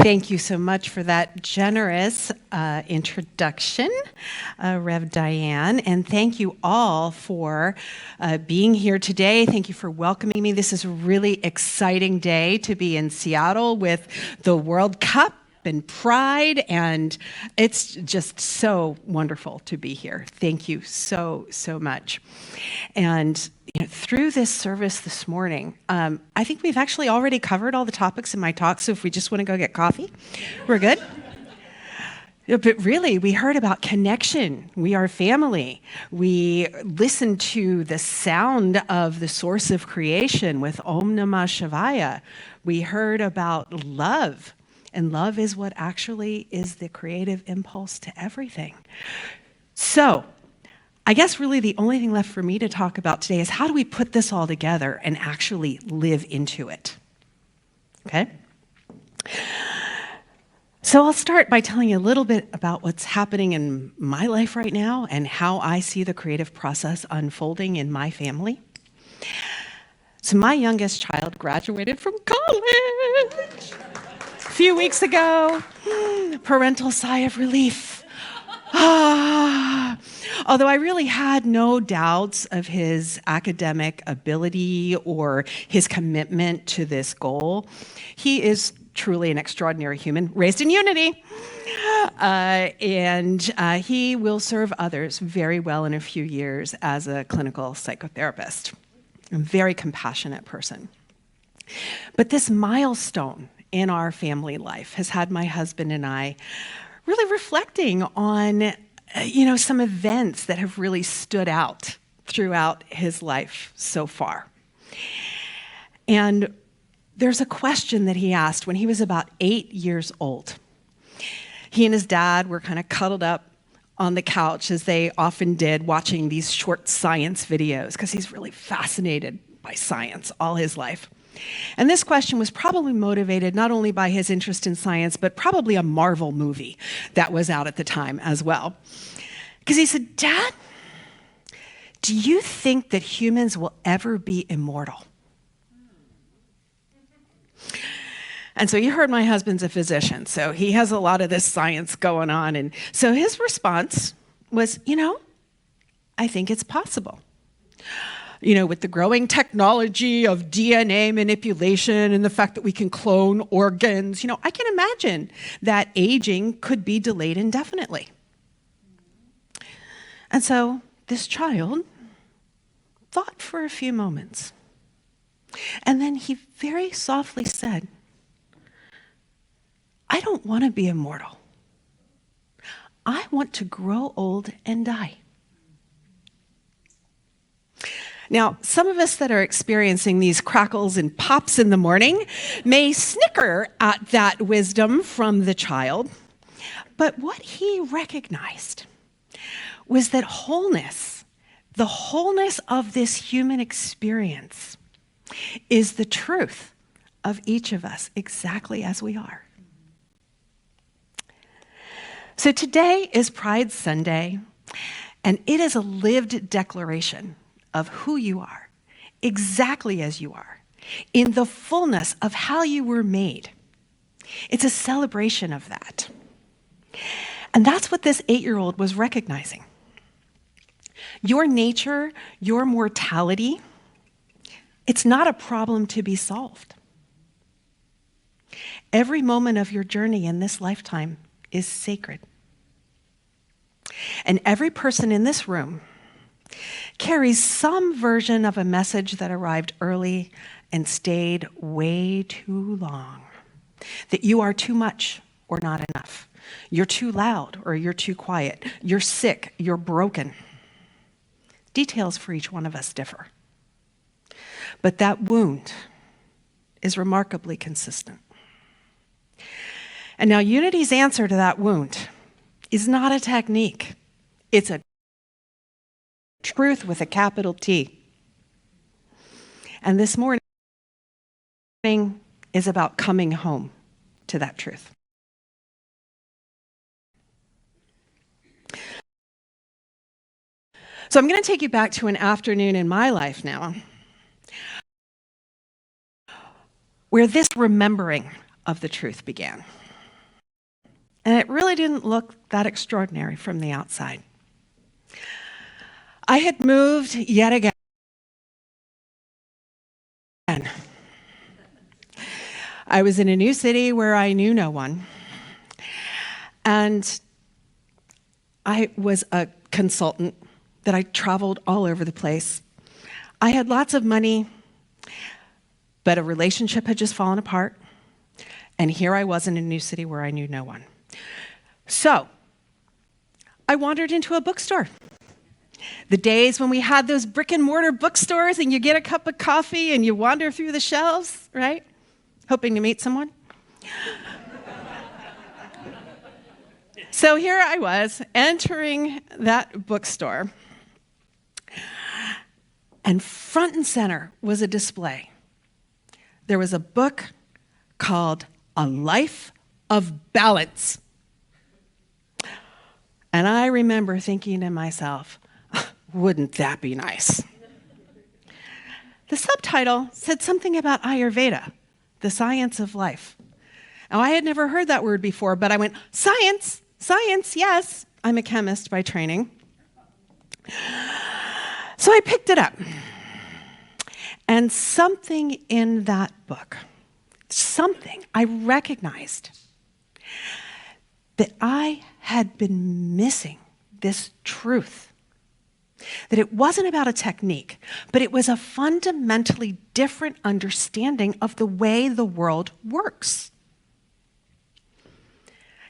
Thank you so much for that generous introduction, Rev Diane, and thank you all for being here today. Thank you for welcoming me. This is a really exciting day to be in Seattle with the World Cup and Pride, and it's just so wonderful to be here. Thank you so much. And through this service this morning, I think we've actually already covered all the topics in my talk, so if we just want to go get coffee, we're good. But really, we heard about connection. We are family. We listened to the sound of the source of creation with Om Namah Shivaya. We heard about love. And love is what actually is the creative impulse to everything. So, I guess really the only thing left for me to talk about today is how do we put this all together and actually live into it? Okay? So I'll start by telling you a little bit about what's happening in my life right now and how I see the creative process unfolding in my family. So my youngest child graduated from college a few weeks ago. Parental sigh of relief. Although I really had no doubts of his academic ability or his commitment to this goal, he is truly an extraordinary human, raised in unity. And he will serve others very well in a few years as a clinical psychotherapist. A very compassionate person. But this milestone in our family life has had my husband and I really reflecting on, some events that have really stood out throughout his life so far. And there's a question that he asked when he was about 8 years old. He and his dad were kind of cuddled up on the couch, as they often did, watching these short science videos, because he's really fascinated by science all his life. And this question was probably motivated not only by his interest in science, but probably a Marvel movie that was out at the time as well. Because he said, "Dad, do you think that humans will ever be immortal?" And so you heard my husband's a physician, so he has a lot of this science going on. And so his response was, I think it's possible. With the growing technology of DNA manipulation and the fact that we can clone organs, I can imagine that aging could be delayed indefinitely. And so this child thought for a few moments. And then he very softly said, "I don't want to be immortal. I want to grow old and die." Now, some of us that are experiencing these crackles and pops in the morning may snicker at that wisdom from the child, but what he recognized was that wholeness, the wholeness of this human experience, is the truth of each of us exactly as we are. So today is Pride Sunday, and it is a lived declaration of who you are, exactly as you are, in the fullness of how you were made. It's a celebration of that. And that's what this 8-year-old was recognizing. Your nature, your mortality, it's not a problem to be solved. Every moment of your journey in this lifetime is sacred. And every person in this room carries some version of a message that arrived early and stayed way too long. That you are too much or not enough. You're too loud or you're too quiet. You're sick, you're broken. Details for each one of us differ. But that wound is remarkably consistent. And now Unity's answer to that wound is not a technique. It's a truth with a capital T. And this morning is about coming home to that truth. So I'm going to take you back to an afternoon in my life now where this remembering of the truth began. And it really didn't look that extraordinary from the outside. I had moved yet again. I was in a new city where I knew no one. And I was a consultant that I traveled all over the place. I had lots of money, but a relationship had just fallen apart. And here I was in a new city where I knew no one. So I wandered into a bookstore. The days when we had those brick and mortar bookstores and you get a cup of coffee and you wander through the shelves, right? Hoping to meet someone. So here I was entering that bookstore, and front and center was a display. There was a book called A Life of Balance. And I remember thinking to myself, wouldn't that be nice? The subtitle said something about Ayurveda, the science of life. Now, I had never heard that word before, but I went, science, yes. I'm a chemist by training. So I picked it up. And something in that book, I recognized that I had been missing this truth. That it wasn't about a technique, but it was a fundamentally different understanding of the way the world works.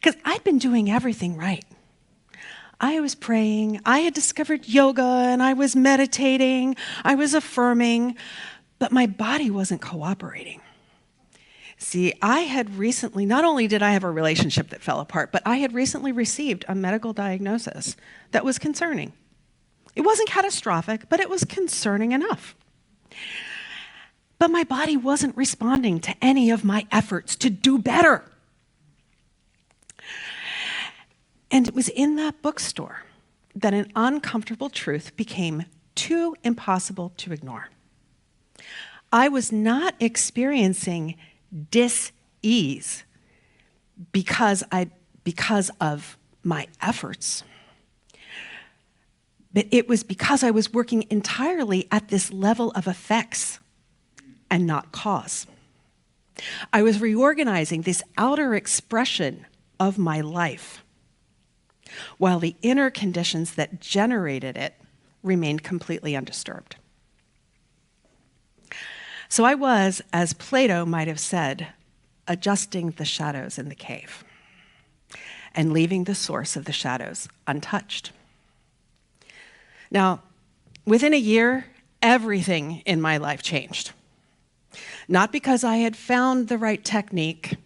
Because I'd been doing everything right. I was praying, I had discovered yoga, and I was meditating, I was affirming, but my body wasn't cooperating. See, I had recently, not only did I have a relationship that fell apart, but I had recently received a medical diagnosis that was concerning. It wasn't catastrophic, but it was concerning enough. But my body wasn't responding to any of my efforts to do better. And it was in that bookstore that an uncomfortable truth became too impossible to ignore. I was not experiencing dis-ease because of my efforts. But it was because I was working entirely at this level of effects and not cause. I was reorganizing this outer expression of my life, while the inner conditions that generated it remained completely undisturbed. So I was, as Plato might have said, adjusting the shadows in the cave and leaving the source of the shadows untouched. Now, within a year, everything in my life changed. Not because I had found the right technique,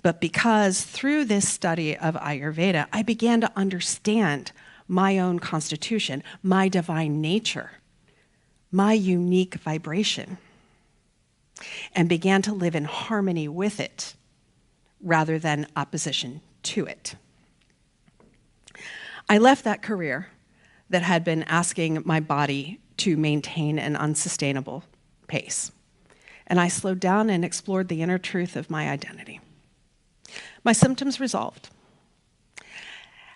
but because through this study of Ayurveda, I began to understand my own constitution, my divine nature, my unique vibration, and began to live in harmony with it rather than opposition to it. I left that career that had been asking my body to maintain an unsustainable pace, and I slowed down and explored the inner truth of my identity. My symptoms resolved.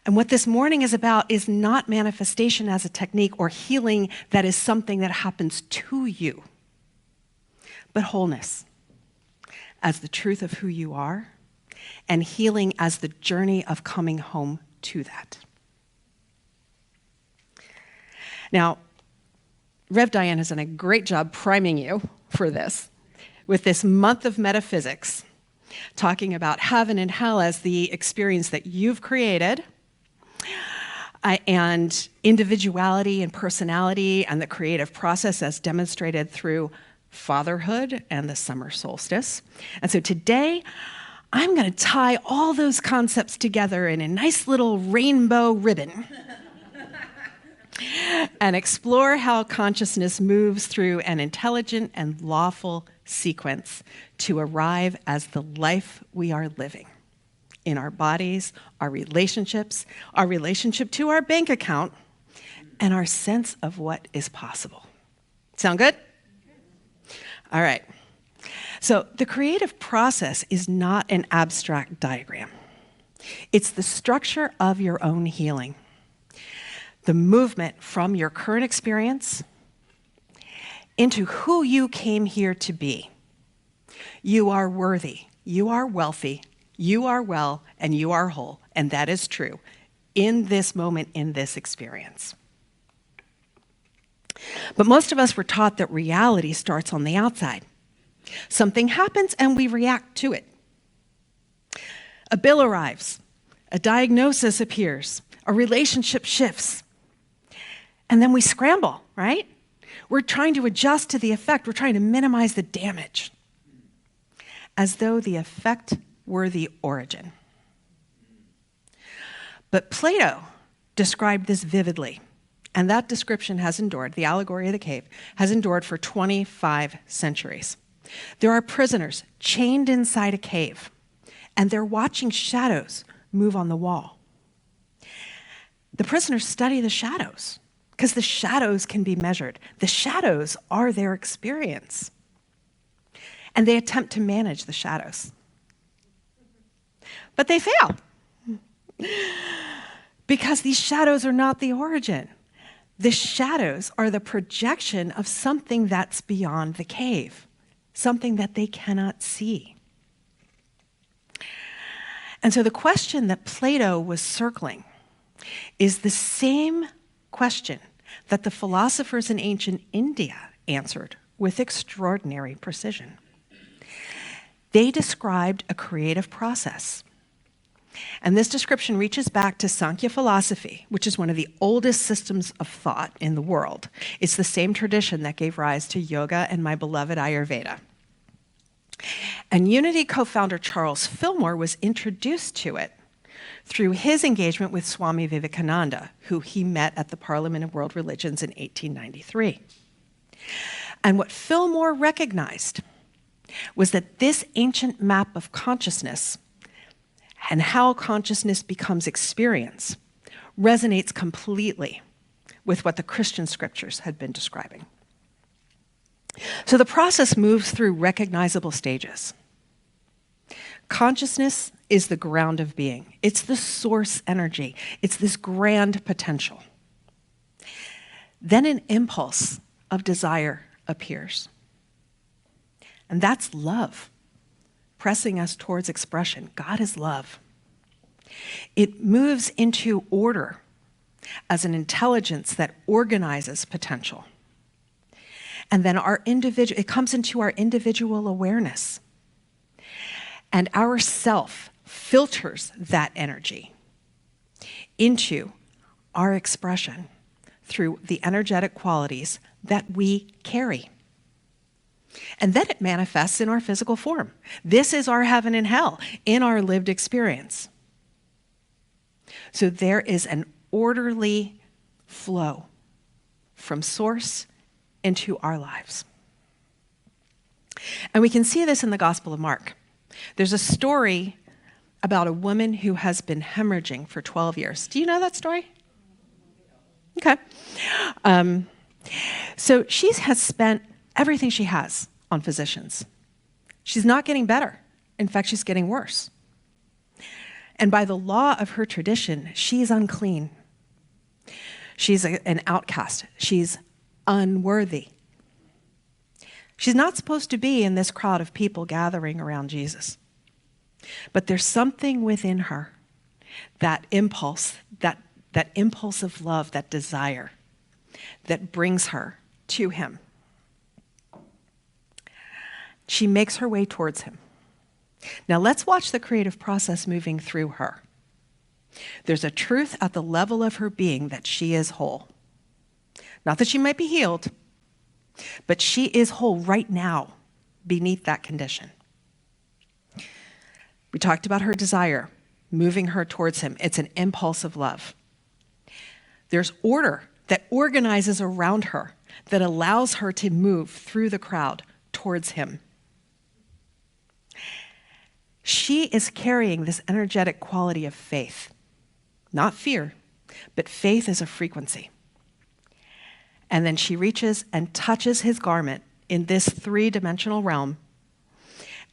And what this morning is about is not manifestation as a technique or healing that is something that happens to you, but wholeness as the truth of who you are, and healing as the journey of coming home to that. Now, Rev Diane has done a great job priming you for this with this month of metaphysics, talking about heaven and hell as the experience that you've created, and individuality and personality and the creative process as demonstrated through fatherhood and the summer solstice. And so today, I'm going to tie all those concepts together in a nice little rainbow ribbon and explore how consciousness moves through an intelligent and lawful sequence to arrive as the life we are living in our bodies, our relationships, our relationship to our bank account, and our sense of what is possible. Sound good? All right. So the creative process is not an abstract diagram. It's the structure of your own healing. The movement from your current experience into who you came here to be. You are worthy, you are wealthy, you are well, and you are whole. And that is true in this moment, in this experience. But most of us were taught that reality starts on the outside. Something happens and we react to it. A bill arrives, a diagnosis appears, a relationship shifts, and then we scramble, right? We're trying to adjust to the effect. We're trying to minimize the damage, as though the effect were the origin. But Plato described this vividly, and that description has endured, the allegory of the cave, has endured for 25 centuries. There are prisoners chained inside a cave, and they're watching shadows move on the wall. The prisoners study the shadows, because the shadows can be measured. The shadows are their experience. And they attempt to manage the shadows. But they fail. Because these shadows are not the origin. The shadows are the projection of something that's beyond the cave, something that they cannot see. And so the question that Plato was circling is the same question that the philosophers in ancient India answered with extraordinary precision. They described a creative process. And this description reaches back to Sankya Philosophy, which is one of the oldest systems of thought in the world. It's the same tradition that gave rise to yoga and my beloved Ayurveda. And Unity co-founder Charles Fillmore was introduced to it through his engagement with Swami Vivekananda, who he met at the Parliament of World Religions in 1893. And what Fillmore recognized was that this ancient map of consciousness and how consciousness becomes experience resonates completely with what the Christian scriptures had been describing. So the process moves through recognizable stages. Consciousness is the ground of being. It's the source energy. It's this grand potential. Then an impulse of desire appears. And that's love, pressing us towards expression. God is love. It moves into order as an intelligence that organizes potential. And then it comes into our individual awareness. And our self filters that energy into our expression through the energetic qualities that we carry. And then it manifests in our physical form. This is our heaven and hell in our lived experience. So there is an orderly flow from source into our lives. And we can see this in the Gospel of Mark. There's a story about a woman who has been hemorrhaging for 12 years. Do you know that story? Okay. So she has spent everything she has on physicians. She's not getting better. In fact, she's getting worse. And by the law of her tradition, she's unclean. She's an outcast. She's unworthy. She's not supposed to be in this crowd of people gathering around Jesus. But there's something within her, that impulse, that impulse of love, that desire, that brings her to him. She makes her way towards him. Now let's watch the creative process moving through her. There's a truth at the level of her being that she is whole. Not that she might be healed, but she is whole right now beneath that condition. We talked about her desire, moving her towards him. It's an impulse of love. There's order that organizes around her, that allows her to move through the crowd towards him. She is carrying this energetic quality of faith, not fear, but faith as a frequency. And then she reaches and touches his garment in this three-dimensional realm,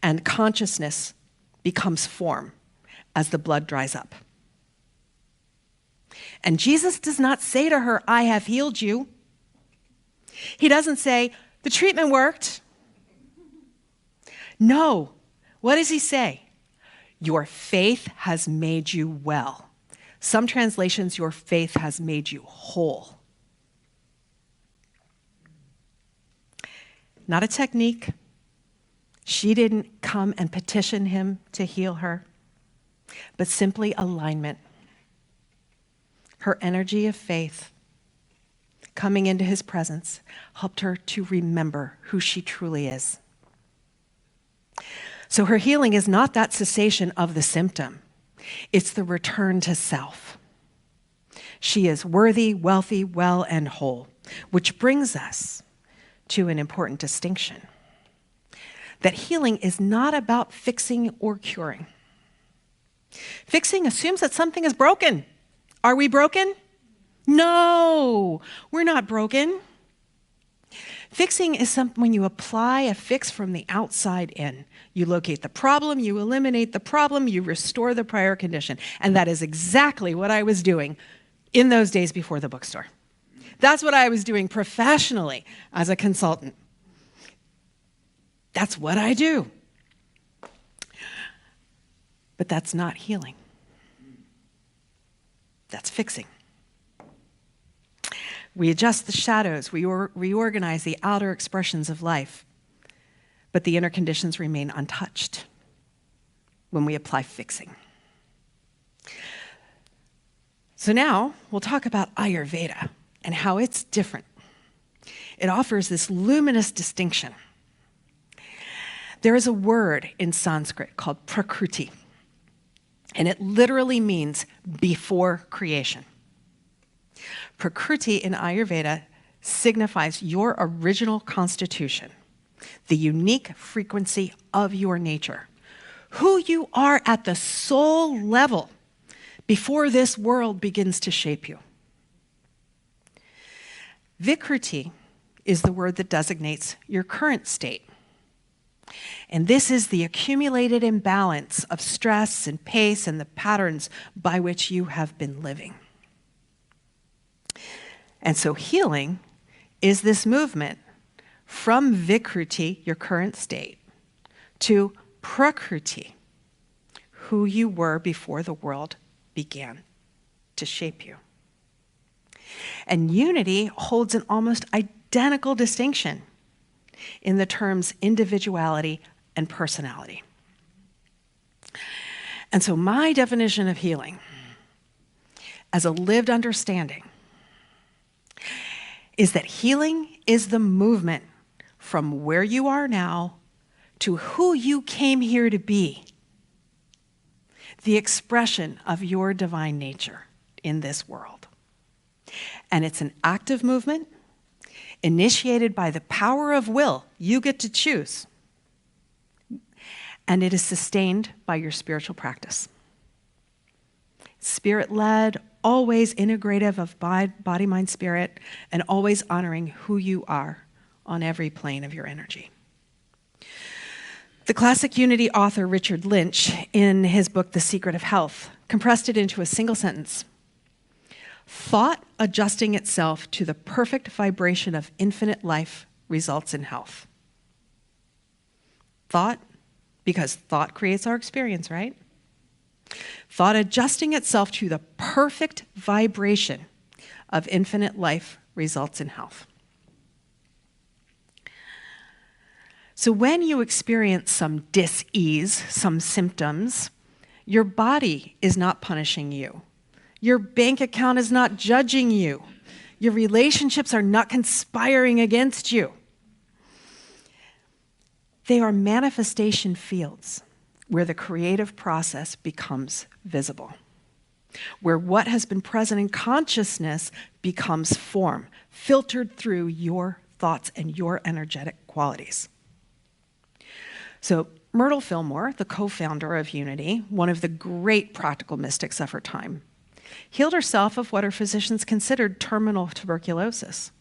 and consciousness becomes form. as the blood dries up. And Jesus does not say to her, I have healed you. He doesn't say, the treatment worked. No. What does he say? Your faith has made you well. Some translations, your faith has made you whole. Not a technique. She didn't come and petition him to heal her, but simply alignment. Her energy of faith coming into his presence helped her to remember who she truly is. So her healing is not that cessation of the symptom. It's the return to self. She is worthy, wealthy, well, and whole, which brings us to an important distinction. That healing is not about fixing or curing. Fixing assumes that something is broken. Are we broken? No, we're not broken. Fixing is something when you apply a fix from the outside in. You locate the problem, you eliminate the problem, you restore the prior condition. And that is exactly what I was doing in those days before the bookstore. That's what I was doing professionally as a consultant. That's what I do. But that's not healing. That's fixing. We adjust the shadows, we reorganize the outer expressions of life, but the inner conditions remain untouched when we apply fixing. So now we'll talk about Ayurveda and how it's different. It offers this luminous distinction. There is a word in Sanskrit called prakriti, and it literally means before creation. Prakriti in Ayurveda signifies your original constitution, the unique frequency of your nature, who you are at the soul level before this world begins to shape you. Vikruti is the word that designates your current state. And this is the accumulated imbalance of stress and pace and the patterns by which you have been living. And so healing is this movement from Vikruti, your current state, to Prakriti, who you were before the world began to shape you. And unity holds an almost identical distinction in the terms individuality and personality. And so my definition of healing as a lived understanding is that healing is the movement from where you are now to who you came here to be, the expression of your divine nature in this world. And it's an active movement initiated by the power of will. You get to choose. And it is sustained by your spiritual practice. Spirit-led, always integrative of body, mind, spirit, and always honoring who you are on every plane of your energy. The classic unity author Richard Lynch, in his book, The Secret of Health, compressed it into a single sentence. Thought adjusting itself to the perfect vibration of infinite life results in health. Thought, because thought creates our experience, right? Thought adjusting itself to the perfect vibration of infinite life results in health. So when you experience some dis-ease, some symptoms, your body is not punishing you. Your bank account is not judging you. Your relationships are not conspiring against you. They are manifestation fields where the creative process becomes visible, where what has been present in consciousness becomes form, filtered through your thoughts and your energetic qualities. So Myrtle Fillmore, the co-founder of Unity, one of the great practical mystics of her time, healed herself of what her physicians considered terminal tuberculosis.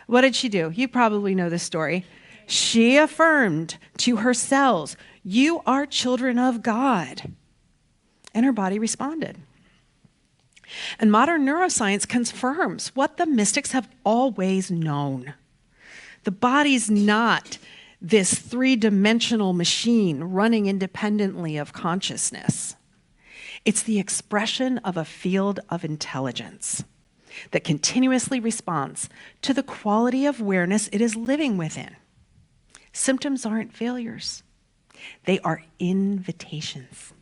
What did she do? You probably know this story. She affirmed to her cells, you are children of God. and her body responded. And modern neuroscience confirms what the mystics have always known. The body's not this three-dimensional machine running independently of consciousness. It's the expression of a field of intelligence that continuously responds to the quality of awareness it is living within. Symptoms aren't failures. They are invitations.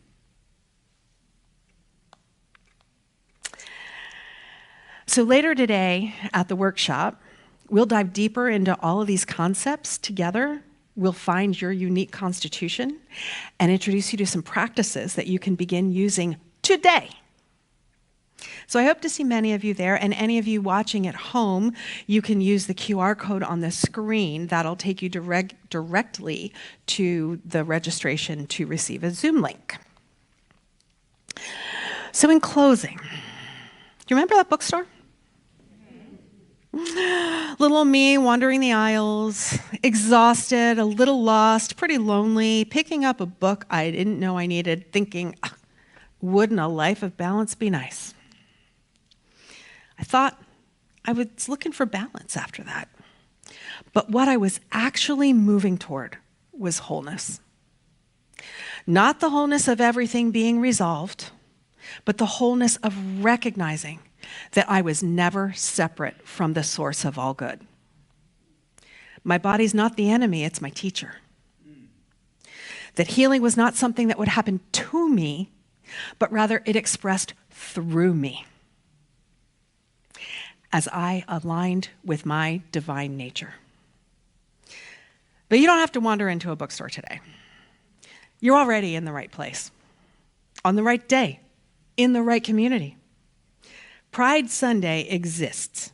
So later today at the workshop, we'll dive deeper into all of these concepts together. We'll find your unique constitution and introduce you to some practices that you can begin using today. So I hope to see many of you there, and any of you watching at home, you can use the QR code on the screen. That'll take you directly to the registration to receive a Zoom link. So in closing, do you remember that bookstore? Little me wandering the aisles, exhausted, a little lost, pretty lonely, picking up a book I didn't know I needed, thinking, wouldn't a life of balance be nice? I thought I was looking for balance after that. But what I was actually moving toward was wholeness. Not the wholeness of everything being resolved, but the wholeness of recognizing that I was never separate from the source of all good. My body's not the enemy, it's my teacher. That healing was not something that would happen to me, but rather it expressed through me as I aligned with my divine nature. But you don't have to wander into a bookstore today. You're already in the right place, on the right day, in the right community. Pride Sunday exists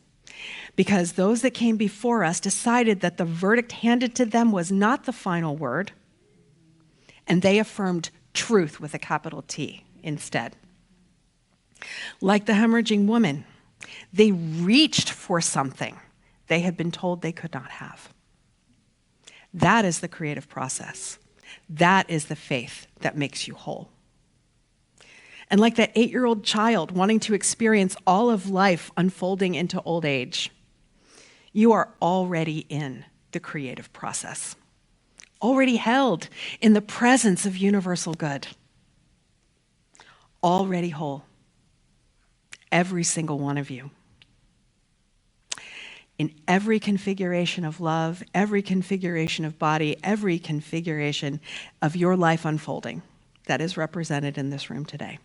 because those that came before us decided that the verdict handed to them was not the final word, and they affirmed truth with a capital T instead. Like the hemorrhaging woman, they reached for something they had been told they could not have. That is the creative process. That is the faith that makes you whole. And like that 8-year-old child wanting to experience all of life unfolding into old age, you are already in the creative process, already held in the presence of universal good, already whole, every single one of you. In every configuration of love, every configuration of body, every configuration of your life unfolding that is represented in this room today.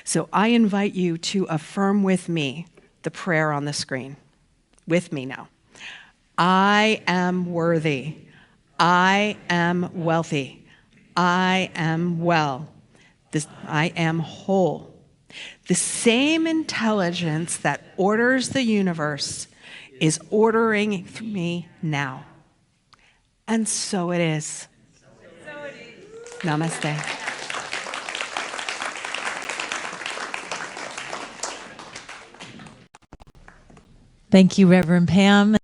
So I invite you to affirm with me the prayer on the screen. With me now. I am worthy. I am wealthy. I am well. I am whole. The same intelligence that orders the universe is ordering me now. And so it is. Namaste. Thank you, Reverend Pam.